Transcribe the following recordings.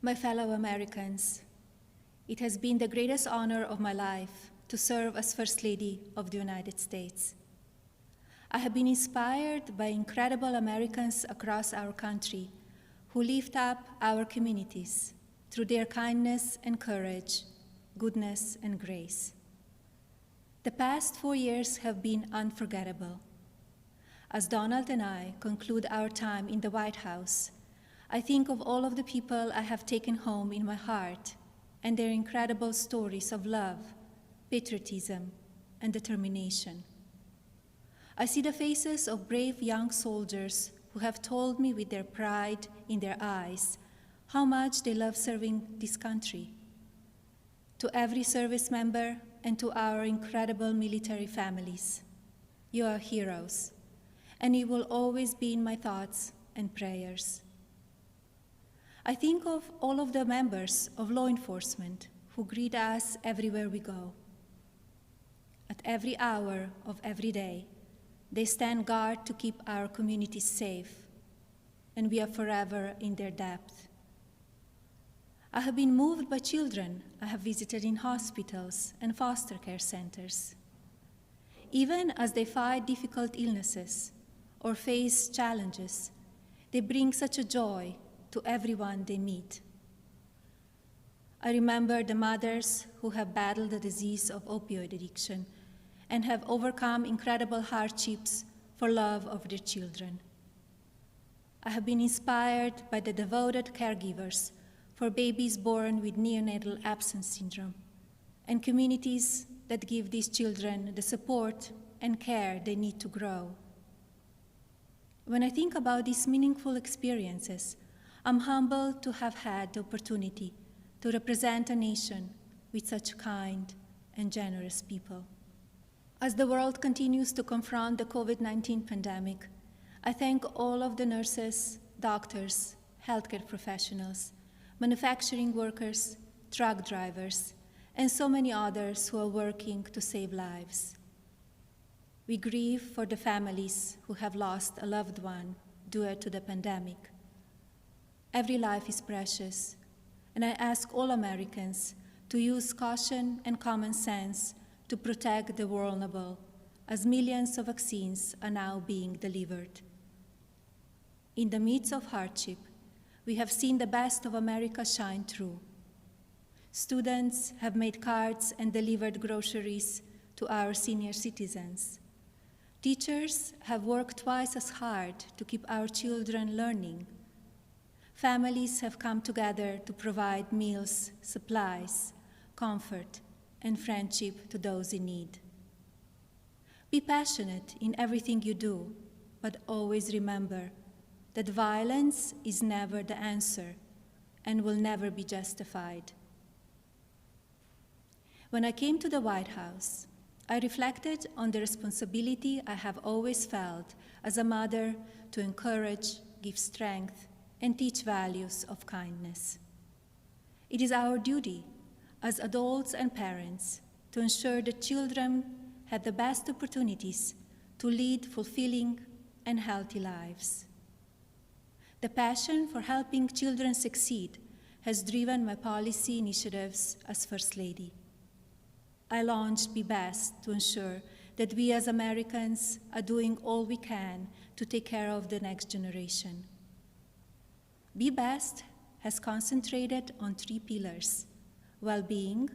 My fellow Americans, it has been the greatest honor of my life to serve as First Lady of the United States. I have been inspired by incredible Americans across our country who lift up our communities through their kindness and courage, goodness and grace. The past 4 years have been unforgettable. As Donald and I conclude our time in the White House, I think of all of the people I have taken home in my heart and their incredible stories of love, patriotism, and determination. I see the faces of brave young soldiers who have told me with their pride in their eyes how much they love serving this country. To every service member and to our incredible military families, you are heroes, and you will always be in my thoughts and prayers. I think of all of the members of law enforcement who greet us everywhere we go. At every hour of every day, they stand guard to keep our communities safe, and we are forever in their debt. I have been moved by children I have visited in hospitals and foster care centers. Even as they fight difficult illnesses or face challenges, they bring such a joy to everyone they meet. I remember the mothers who have battled the disease of opioid addiction and have overcome incredible hardships for love of their children. I have been inspired by the devoted caregivers for babies born with neonatal absence syndrome and communities that give these children the support and care they need to grow. When I think about these meaningful experiences, I'm humbled to have had the opportunity to represent a nation with such kind and generous people. As the world continues to confront the COVID-19 pandemic, I thank all of the nurses, doctors, healthcare professionals, manufacturing workers, truck drivers, and so many others who are working to save lives. We grieve for the families who have lost a loved one due to the pandemic. Every life is precious, and I ask all Americans to use caution and common sense to protect the vulnerable, as millions of vaccines are now being delivered. In the midst of hardship, we have seen the best of America shine through. Students have made cards and delivered groceries to our senior citizens. Teachers have worked twice as hard to keep our children learning. Families have come together to provide meals, supplies, comfort, and friendship to those in need. Be passionate in everything you do, but always remember that violence is never the answer and will never be justified. When I came to the White House, I reflected on the responsibility I have always felt as a mother to encourage, give strength, and teach values of kindness. It is our duty as adults and parents to ensure that children have the best opportunities to lead fulfilling and healthy lives. The passion for helping children succeed has driven my policy initiatives as First Lady. I launched Be Best to ensure that we as Americans are doing all we can to take care of the next generation. Be Best has concentrated on 3 pillars: well-being,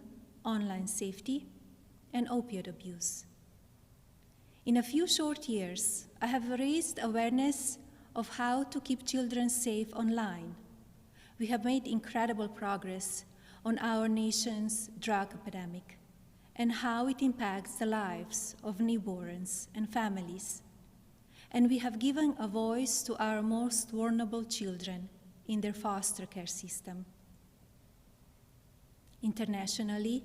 online safety, and opioid abuse. In a few short years, I have raised awareness of how to keep children safe online. We have made incredible progress on our nation's drug epidemic and how it impacts the lives of newborns and families. And we have given a voice to our most vulnerable children in their foster care system. Internationally,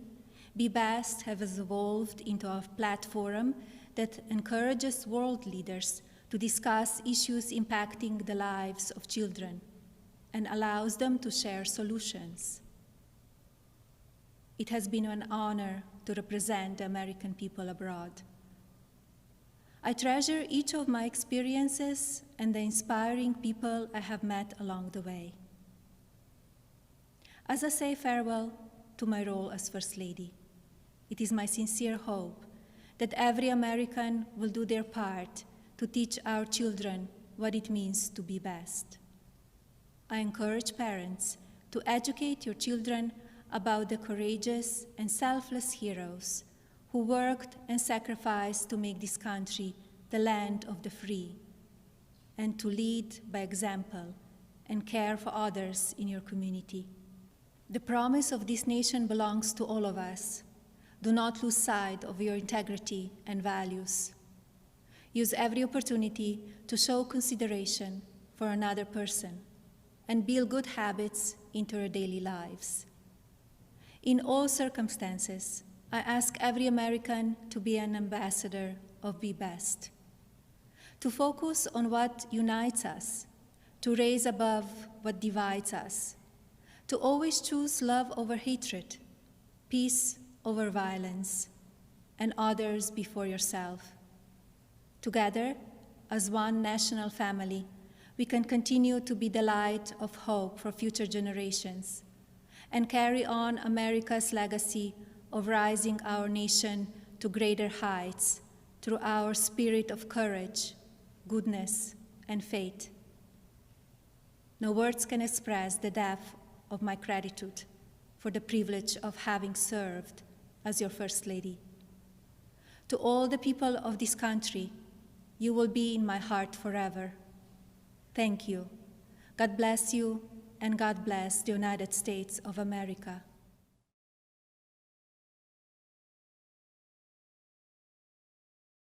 Be Best has evolved into a platform that encourages world leaders to discuss issues impacting the lives of children and allows them to share solutions. It has been an honor to represent the American people abroad. I treasure each of my experiences and the inspiring people I have met along the way. as I say farewell to my role as First Lady. It is my sincere hope that every American will do their part to teach our children what it means to be best. I encourage parents to educate your children about the courageous and selfless heroes who worked and sacrificed to make this country the land of the free, and to lead by example and care for others in your community. The promise of this nation belongs to all of us. Do not lose sight of your integrity and values. Use every opportunity to show consideration for another person and build good habits into your daily lives. In all circumstances, I ask every American to be an ambassador of Be Best, to focus on what unites us, to raise above what divides us, to always choose love over hatred, peace over violence, and others before yourself. Together, as one national family, we can continue to be the light of hope for future generations and carry on America's legacy of rising our nation to greater heights through our spirit of courage, goodness, and faith. No words can express the depth of my gratitude for the privilege of having served as your First Lady. To all the people of this country, you will be in my heart forever. Thank you. God bless you, and God bless the United States of America.